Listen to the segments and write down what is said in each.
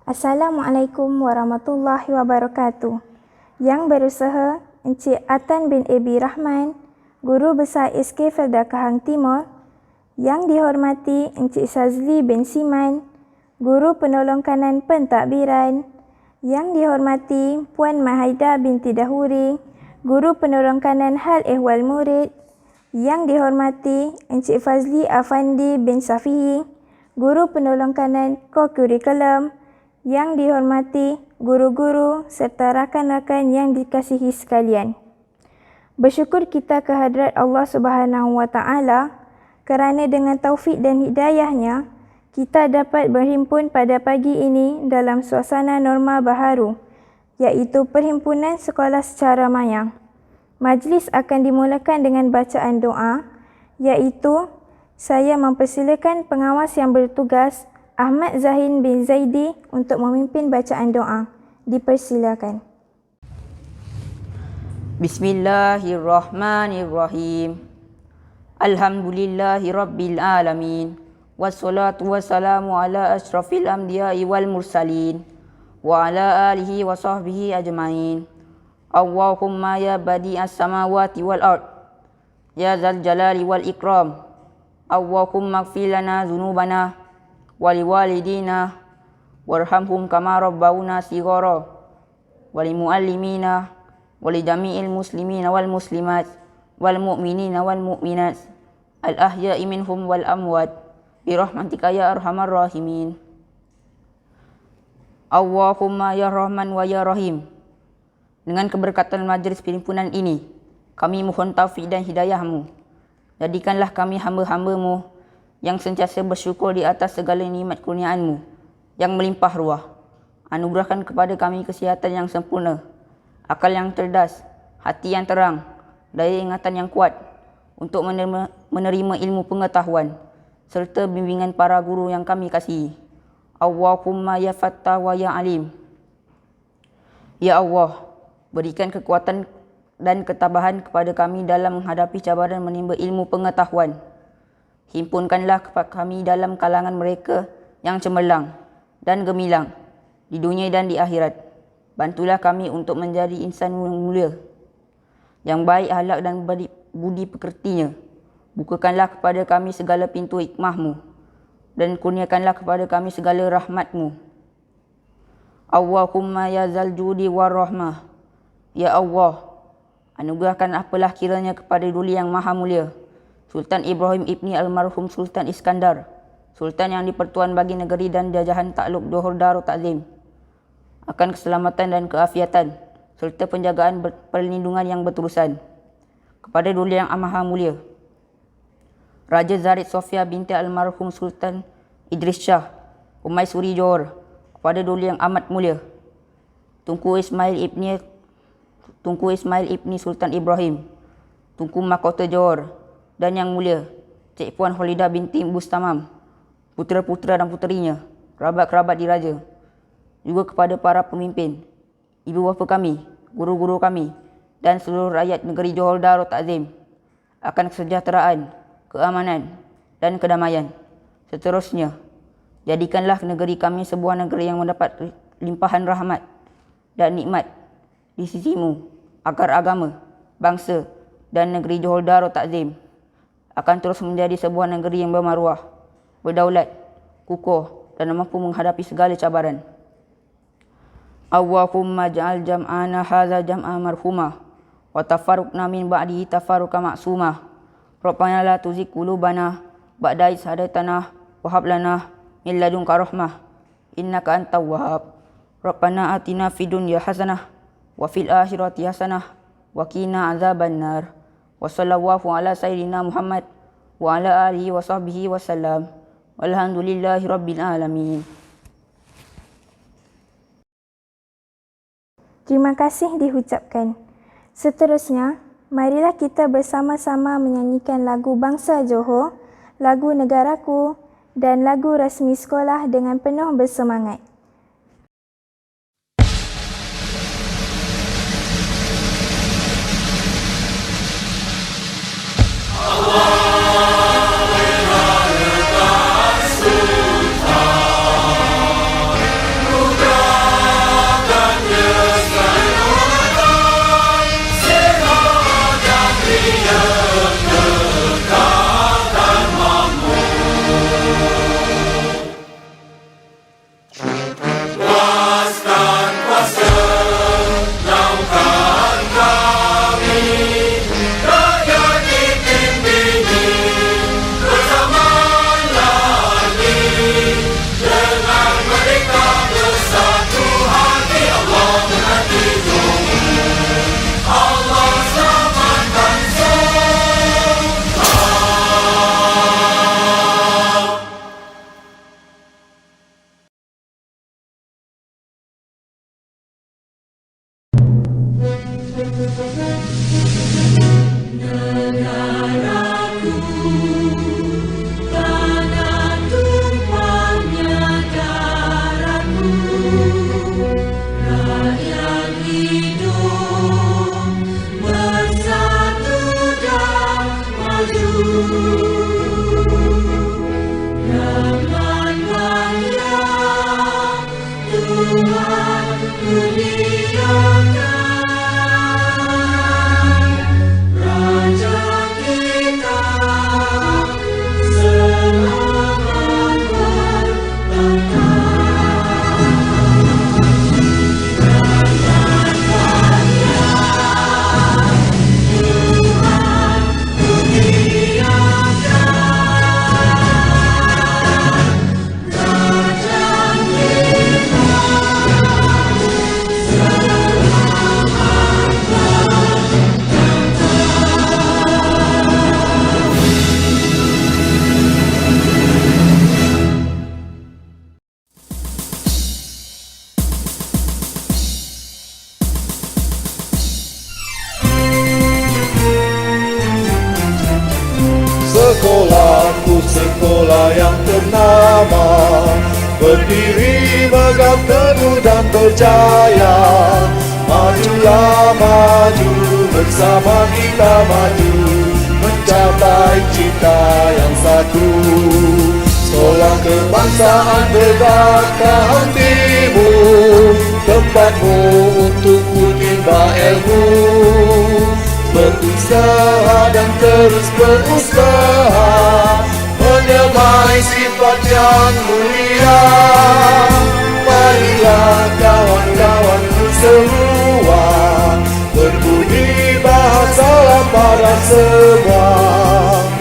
Assalamualaikum warahmatullahi wabarakatuh. Yang berusaha Encik Atan bin Abi Rahman, Guru Besar SK Felda Kahang Timur. Yang dihormati Encik Sazli bin Siman, Guru Penolong Kanan Pentadbiran. Yang dihormati Puan Mahaida binti Dahuri, Guru Penolong Kanan Hal Ehwal Murid. Yang dihormati Encik Fazli Afandi bin Safihi, Guru Penolong Kanan Co-Curriculum. Yang dihormati guru-guru serta rakan-rakan yang dikasihi sekalian. Bersyukur kita kehadrat Allah Subhanahu Wa Taala kerana dengan taufik dan hidayahnya kita dapat berhimpun pada pagi ini dalam suasana norma baharu, iaitu Perhimpunan Sekolah Secara Maya. Majlis akan dimulakan dengan bacaan doa, iaitu saya mempersilakan pengawas yang bertugas Ahmad Zahin bin Zaidi untuk memimpin bacaan doa. Dipersilakan. Bismillahirrahmanirrahim. Alhamdulillahi rabbil alamin. Wassalatu wassalamu ala ashrafil anbiya'i wal mursalin wa ala alihi wa sahbihi ajmain. Allahumma ya badi'as samawati wal ard, ya zal jalali wal ikram. Allahumma ighfir lana dhunubana waliwalidina warhamhum kama rabbawna shighara walimuallimina walidami'il muslimina wal muslimat wal mu'minina wal mu'minat al ahya'i minhum wal amwat birahmatika ya arhamar rahimin. Allahumma ya Rahman wa ya Rahim, dengan keberkatan majlis perhimpunan ini kami mohon taufik dan hidayah-Mu. Jadikanlah kami hamba-hamba-Mu yang sentiasa bersyukur di atas segala nikmat kurniaan-Mu yang melimpah ruah. Anugerahkan kepada kami kesihatan yang sempurna, akal yang cerdas, hati yang terang, daya ingatan yang kuat untuk menerima ilmu pengetahuan serta bimbingan para guru yang kami kasihi. Allahumma ya Fattah wa ya Alim. Ya Allah, berikan kekuatan dan ketabahan kepada kami dalam menghadapi cabaran menimba ilmu pengetahuan. Himpunkanlah kami dalam kalangan mereka yang cemerlang dan gemilang di dunia dan di akhirat. Bantulah kami untuk menjadi insan yang mulia, yang baik akhlak dan budi pekertinya. Bukakanlah kepada kami segala pintu hikmah-Mu dan kurniakanlah kepada kami segala rahmat-Mu. Allahumma ya zal judi war rahmah. Ya Allah, anugerahkan apalah kiranya kepada Duli yang Maha Mulia Sultan Ibrahim Ibni Almarhum Sultan Iskandar, Sultan yang dipertuan bagi negeri dan jajahan takluk Johor Darul Takzim, akan keselamatan dan keafiatan serta penjagaan perlindungan yang berterusan. Kepada Duli yang Maha Mulia Raja Zarid Sofia binti Almarhum Sultan Idris Shah, Umaisuri Johor. Kepada Duli yang amat mulia Tunku Ismail Ibni Sultan Ibrahim, Tunku Mahkota Johor, dan yang mulia Cik Puan Khalidah binti Bustamam, putera-putera dan puterinya, kerabat-kerabat diraja. Juga kepada para pemimpin, ibu bapa kami, guru-guru kami dan seluruh rakyat negeri Johor Darul Takzim akan kesejahteraan, keamanan dan kedamaian. Seterusnya, jadikanlah negeri kami sebuah negeri yang mendapat limpahan rahmat dan nikmat di sisi-Mu, agar agama, bangsa dan negeri Johor Darul Takzim akan terus menjadi sebuah negeri yang bermaruah, berdaulat, kukuh dan mampu menghadapi segala cabaran. Allahumma ja'al jam'ana hadza jam'a marhumah wa tafarruqna min ba'dihi tafarruqa ma'sumah. Rabbana la tuzigh qulubana ba'da idh hadaytana wa hab lana min ladunka rahmah innaka antal wahhab. Rabbana atina fid dunya hasanah wa fil akhirati hasanah wa qina azabannar. Wa sallallahu ala sayyidina Muhammad wa ala alihi wa sahbihi wa sallam. Walhamdulillahi rabbil alamin. Terima kasih diucapkan. Seterusnya, marilah kita bersama-sama menyanyikan lagu Bangsa Johor, lagu Negaraku dan lagu rasmi sekolah dengan penuh bersemangat. Allah Sekolahku sekolah yang ternama, berdiri megah teguh dan berjaya. Majulah maju, bersama kita maju, mencapai cita yang satu. Sekolah kebangsaan Berdakah Timur, tempatmu untuk menimba ilmu, berusaha dan terus berusaha, menyamai sifat yang mulia. Marilah kawan-kawanku semua, berbudi bahasa para semua.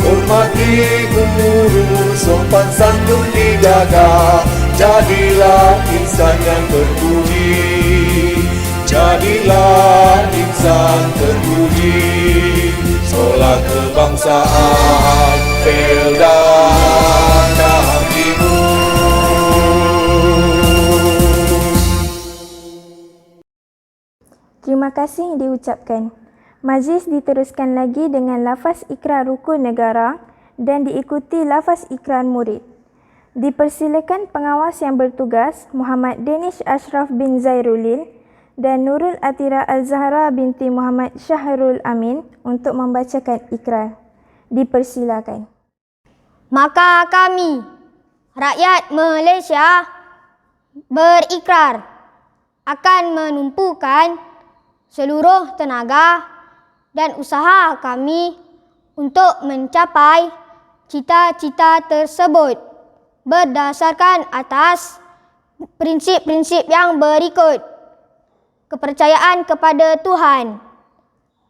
Hormati guru, sopan santun dijaga, jadilah insan yang berbudi. Jadilah insan terpuji. Sekolah kebangsaan Felda Kahang Timur. Terima kasih diucapkan. Majlis diteruskan lagi dengan lafaz ikrar rukun negara dan diikuti lafaz ikrar murid. Dipersilakan pengawas yang bertugas Muhammad Danish Ashraf bin Zairulil dan Nurul Atira Al-Zahra binti Muhammad Syahrul Amin untuk membacakan ikrar. Dipersilakan. Maka kami, rakyat Malaysia, berikrar akan menumpukan seluruh tenaga dan usaha kami untuk mencapai cita-cita tersebut berdasarkan atas prinsip-prinsip yang berikut: kepercayaan kepada Tuhan,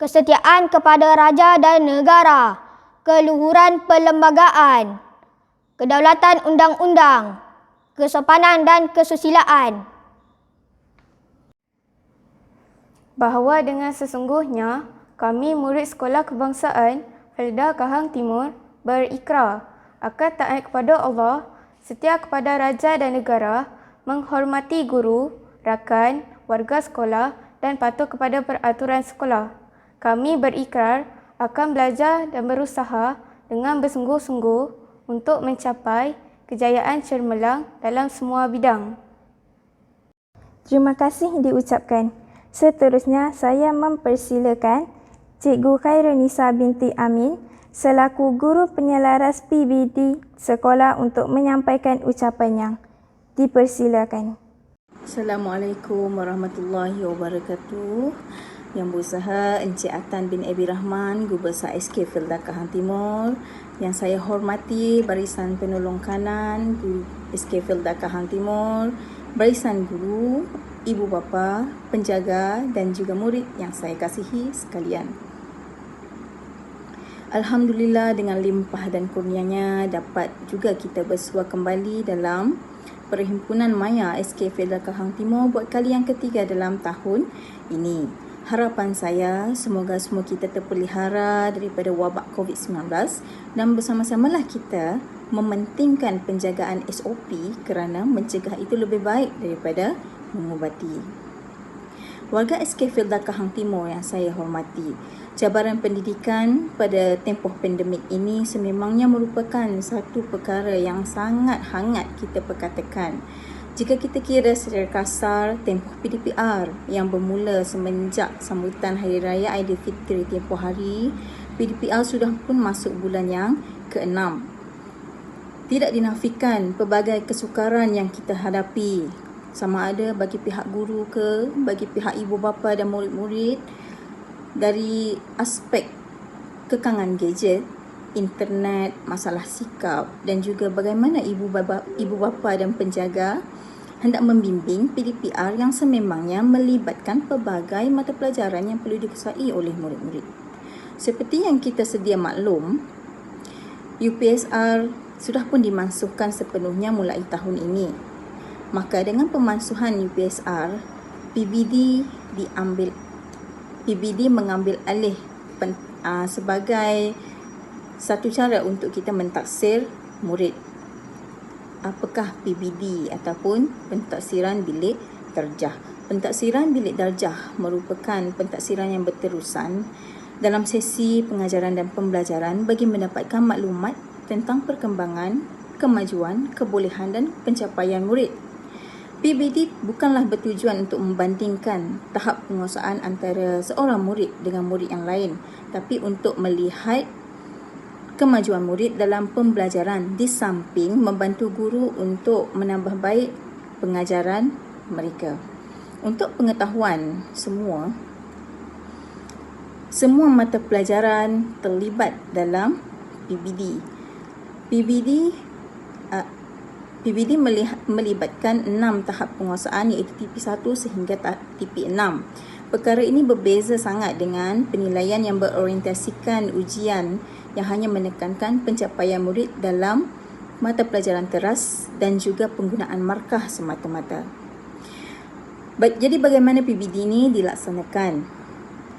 kesetiaan kepada raja dan negara, keluhuran perlembagaan, kedaulatan undang-undang, kesopanan dan kesusilaan. Bahawa dengan sesungguhnya kami murid Sekolah Kebangsaan Felda Kahang Timur berikrar akan taat kepada Allah, setia kepada raja dan negara, menghormati guru, rakan, warga sekolah dan patuh kepada peraturan sekolah. Kami berikrar akan belajar dan berusaha dengan bersungguh-sungguh untuk mencapai kejayaan cemerlang dalam semua bidang. Terima kasih diucapkan. Seterusnya, saya mempersilakan Cikgu Khairunisa binti Amin selaku Guru Penyelaras PBD sekolah untuk menyampaikan ucapannya. Dipersilakan. Assalamualaikum warahmatullahi wabarakatuh. Yang berusaha Encik Atan bin Abi Rahman, Guru Besar SK Felda Kahang Timur. Yang saya hormati Barisan Penolong Kanan Guru SK Felda Kahang Timur, barisan guru, ibu bapa, penjaga dan juga murid yang saya kasihi sekalian. Alhamdulillah, dengan limpah dan kurnianya dapat juga kita bersua kembali dalam Perhimpunan Maya SK Felda Kahang Timur buat kali yang ketiga dalam tahun ini. Harapan saya semoga semua kita terpelihara daripada wabak COVID-19 dan bersama-samalah kita mementingkan penjagaan SOP kerana mencegah itu lebih baik daripada mengubati. Warga SK Felda Kahang Timur yang saya hormati, cabaran pendidikan pada tempoh pandemik ini sememangnya merupakan satu perkara yang sangat hangat kita perkatakan. Jika kita kira secara kasar, tempoh PDPR yang bermula semenjak sambutan Hari Raya Aidilfitri tempoh hari, PDPR sudah pun masuk bulan yang ke-6. Tidak dinafikan pelbagai kesukaran yang kita hadapi, sama ada bagi pihak guru ke, bagi pihak ibu bapa dan murid-murid, dari aspek kekangan gadget, internet, masalah sikap dan juga bagaimana ibu bapa dan penjaga hendak membimbing PDPR yang sememangnya melibatkan pelbagai mata pelajaran yang perlu dikuasai oleh murid-murid. Seperti yang kita sedia maklum, UPSR sudah pun dimansuhkan sepenuhnya mulai tahun ini. Maka dengan pemansuhan UPSR, PBD mengambil alih sebagai satu cara untuk kita mentaksir murid. Apakah PBD ataupun pentaksiran bilik darjah? Pentaksiran bilik darjah merupakan pentaksiran yang berterusan dalam sesi pengajaran dan pembelajaran bagi mendapatkan maklumat tentang perkembangan, kemajuan, kebolehan dan pencapaian murid. PBD bukanlah bertujuan untuk membandingkan tahap penguasaan antara seorang murid dengan murid yang lain, tapi untuk melihat kemajuan murid dalam pembelajaran di samping membantu guru untuk menambah baik pengajaran mereka. Untuk pengetahuan semua mata pelajaran terlibat dalam PBD. PBD melibatkan 6 tahap penguasaan iaitu TP1 sehingga TP6. Perkara ini berbeza sangat dengan penilaian yang berorientasikan ujian yang hanya menekankan pencapaian murid dalam mata pelajaran teras dan juga penggunaan markah semata-mata. Jadi bagaimana PBD ini dilaksanakan?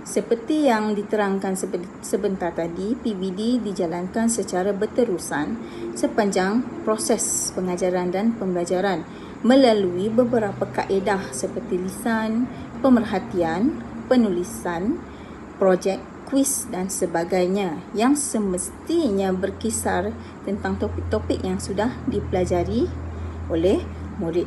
Seperti yang diterangkan sebentar tadi, PBD dijalankan secara berterusan sepanjang proses pengajaran dan pembelajaran melalui beberapa kaedah seperti lisan, pemerhatian, penulisan, projek, kuis dan sebagainya yang semestinya berkisar tentang topik-topik yang sudah dipelajari oleh murid.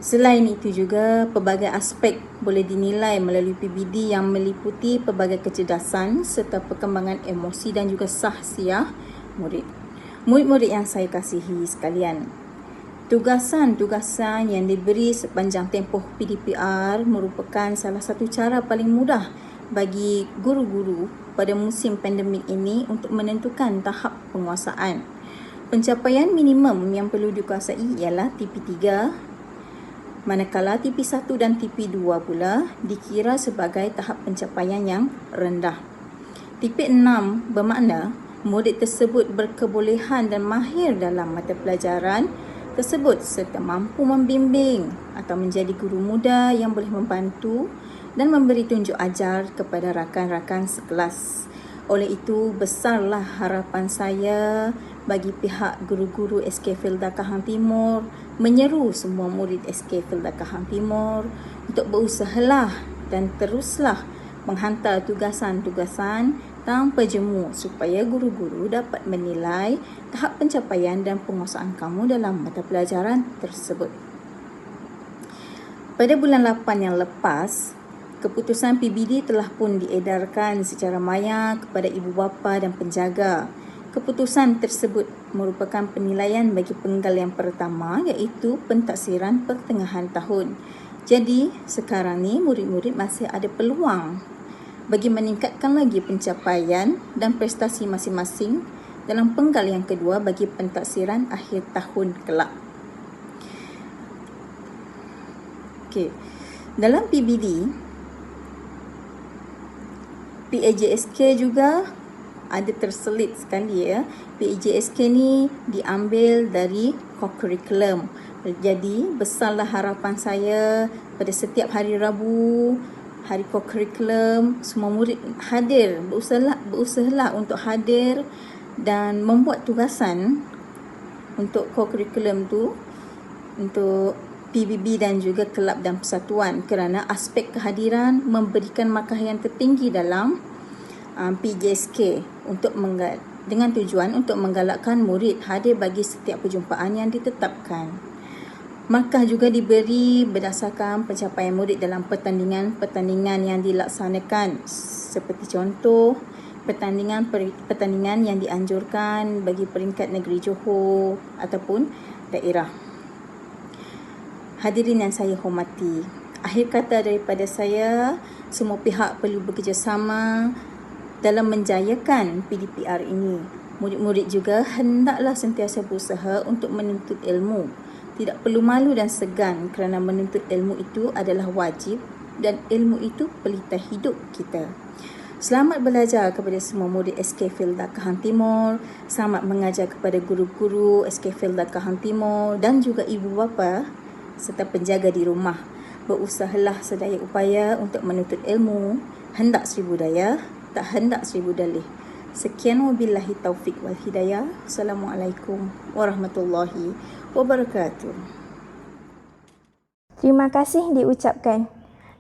Selain itu juga, pelbagai aspek boleh dinilai melalui PBD yang meliputi pelbagai kecerdasan serta perkembangan emosi dan juga sahsiah murid. Murid-murid yang saya kasihi sekalian, tugasan-tugasan yang diberi sepanjang tempoh PDPR merupakan salah satu cara paling mudah bagi guru-guru pada musim pandemik ini untuk menentukan tahap penguasaan. Pencapaian minimum yang perlu dikuasai ialah TP3, manakala TP1 dan TP2 pula dikira sebagai tahap pencapaian yang rendah. TP6 bermakna murid tersebut berkebolehan dan mahir dalam mata pelajaran tersebut serta mampu membimbing atau menjadi guru muda yang boleh membantu dan memberi tunjuk ajar kepada rakan-rakan sekelas. Oleh itu, besarlah harapan saya bagi pihak guru-guru SK Felda Kahang Timur menyeru semua murid SK Felda Kahang Timur untuk berusahalah dan teruslah menghantar tugasan-tugasan tanpa jemu supaya guru-guru dapat menilai tahap pencapaian dan penguasaan kamu dalam mata pelajaran tersebut. Pada bulan 8 yang lepas, keputusan PBD telah pun diedarkan secara maya kepada ibu bapa dan penjaga. Keputusan tersebut merupakan penilaian bagi penggal yang pertama iaitu pentaksiran pertengahan tahun. Jadi, sekarang ni murid-murid masih ada peluang bagi meningkatkan lagi pencapaian dan prestasi masing-masing dalam penggal yang kedua bagi pentaksiran akhir tahun kelak. Okey. Dalam PBD, PAJSK juga ada terselit sekali ya. PAJSK ni diambil dari co-curriculum. Jadi besarlah harapan saya pada setiap hari Rabu, hari co-curriculum, semua murid hadir, berusahalah untuk hadir dan membuat tugasan untuk co-curriculum tu untuk PBB dan juga kelab dan persatuan kerana aspek kehadiran memberikan markah yang tertinggi dalam PJSK dengan tujuan untuk menggalakkan murid hadir bagi setiap perjumpaan yang ditetapkan. Markah juga diberi berdasarkan pencapaian murid dalam pertandingan yang dilaksanakan, seperti contoh pertandingan yang dianjurkan bagi peringkat negeri Johor ataupun daerah. Hadirin yang saya hormati, akhir kata daripada saya, semua pihak perlu bekerjasama dalam menjayakan PDPR ini. Murid-murid juga hendaklah sentiasa berusaha untuk menuntut ilmu. Tidak perlu malu dan segan kerana menuntut ilmu itu adalah wajib dan ilmu itu pelita hidup kita. Selamat belajar kepada semua murid SK Felda Kahang Timur. Selamat mengajar kepada guru-guru SK Felda Kahang Timur dan juga ibu bapa serta penjaga di rumah. Berusahalah sedaya upaya untuk menuntut ilmu. Hendak 1000 daya, tak hendak 1000 dalih. Sekian wabillahi taufik wal hidayah. Assalamualaikum warahmatullahi wabarakatuh. Terima kasih diucapkan.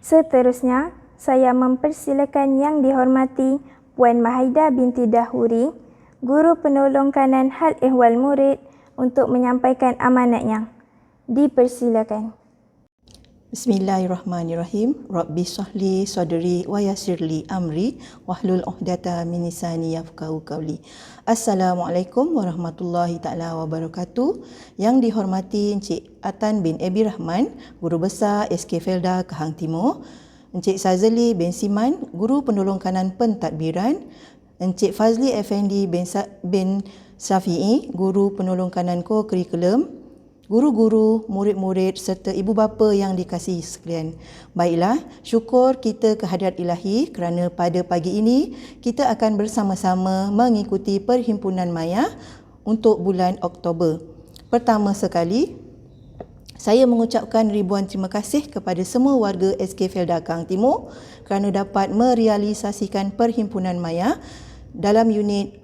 Seterusnya, saya mempersilakan Yang dihormati Puan Mahidah binti Dahuri, Guru Penolong Kanan Hal Ehwal Murid untuk menyampaikan amanatnya. Dipersilakan. Bismillahirrahmanirrahim. Rabbi shrahli sadri wa yassirli amri wahlul 'uqdatam min lisani yafqahu qawli. Assalamualaikum warahmatullahi taala wabarakatuh. Yang dihormati Encik Atan bin Abi Rahman, Guru Besar SK Felda Kahang Timur, Encik Sazali bin Siman, Guru Penolong Kanan Pentadbiran, Encik Fazli Effendi bin Syafi'i, Guru Penolong Kanan Co-Curriculum, guru-guru, murid-murid serta ibu bapa yang dikasihi sekalian. Baiklah, syukur kita kehadirat ilahi kerana pada pagi ini kita akan bersama-sama mengikuti Perhimpunan Maya untuk bulan Oktober. Pertama sekali, saya mengucapkan ribuan terima kasih kepada semua warga SK Felda Kahang Timur kerana dapat merealisasikan Perhimpunan Maya dalam unit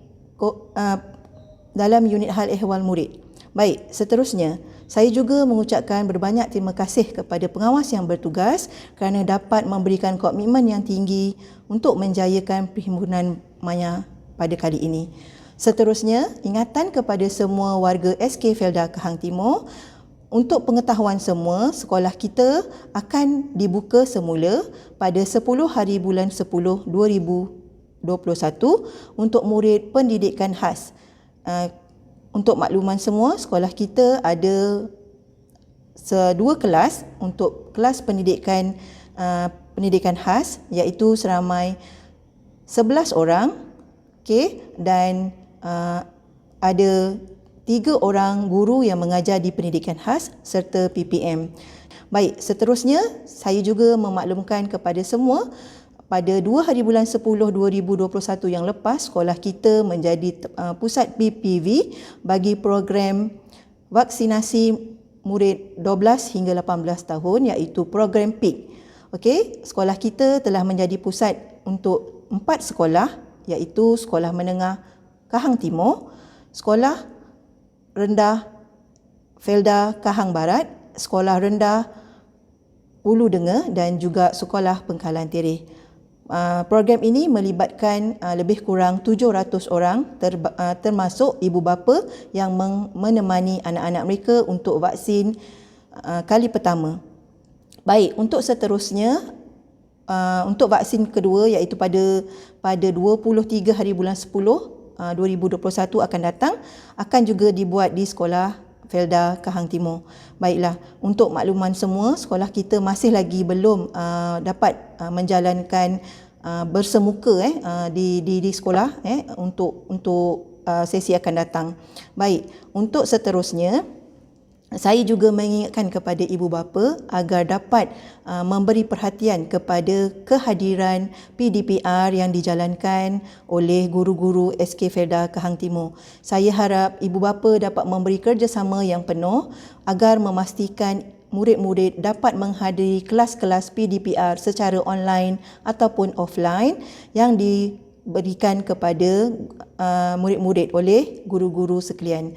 hal ehwal murid. Baik, seterusnya, saya juga mengucapkan berbanyak terima kasih kepada pengawas yang bertugas kerana dapat memberikan komitmen yang tinggi untuk menjayakan Perhimpunan Maya pada kali ini. Seterusnya, ingatan kepada semua warga SK Felda Kahang Timur, untuk pengetahuan semua, sekolah kita akan dibuka semula pada 10 hari bulan 10 2021 untuk murid pendidikan khas. Untuk makluman semua, sekolah kita ada 2 kelas untuk kelas pendidikan khas, iaitu seramai 11 orang, dan ada 3 orang guru yang mengajar di pendidikan khas serta PPM. Baik, seterusnya saya juga memaklumkan kepada semua, pada 2 hari bulan 10 2021 yang lepas, sekolah kita menjadi pusat PPV bagi program vaksinasi murid 12 hingga 18 tahun, iaitu program PIK. Okey, sekolah kita telah menjadi pusat untuk 4 sekolah, iaitu Sekolah Menengah Kahang Timur, Sekolah Rendah Felda Kahang Barat, Sekolah Rendah Ulu Denga dan juga Sekolah Pengkalan Tereh. Program ini melibatkan lebih kurang 700 orang termasuk ibu bapa yang menemani anak-anak mereka untuk vaksin kali pertama. Baik, untuk seterusnya, untuk vaksin kedua iaitu pada 23 hari bulan 10 2021 akan datang, akan juga dibuat di Sekolah Felda Kahang Timur. Baiklah, untuk makluman semua, sekolah kita masih lagi belum dapat menjalankan bersemuka di sekolah untuk sesi akan datang. Baik, untuk seterusnya, saya juga mengingatkan kepada ibu bapa agar dapat memberi perhatian kepada kehadiran PDPR yang dijalankan oleh guru-guru SK Felda Kahang Timur. Saya harap ibu bapa dapat memberi kerjasama yang penuh agar memastikan murid-murid dapat menghadiri kelas-kelas PDPR secara online ataupun offline yang diberikan kepada murid-murid oleh guru-guru sekalian.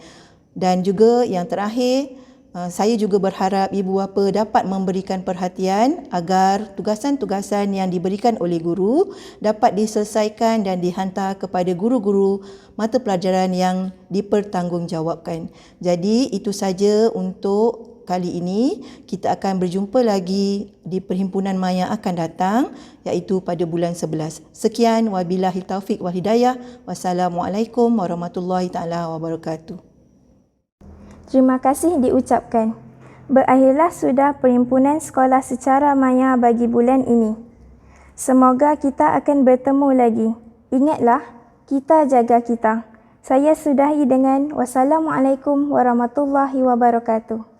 Dan juga yang terakhir, Saya juga berharap ibu bapa dapat memberikan perhatian agar tugasan-tugasan yang diberikan oleh guru dapat diselesaikan dan dihantar kepada guru-guru mata pelajaran yang dipertanggungjawabkan. Jadi itu saja untuk kali ini. Kita akan berjumpa lagi di Perhimpunan Maya akan datang, iaitu pada bulan 11. Sekian, wabillahi taufik wal hidayah. Wassalamualaikum warahmatullahi taala wabarakatuh. Terima kasih diucapkan. Berakhirlah sudah perhimpunan sekolah secara maya bagi bulan ini. Semoga kita akan bertemu lagi. Ingatlah, kita jaga kita. Saya sudahi dengan wassalamualaikum warahmatullahi wabarakatuh.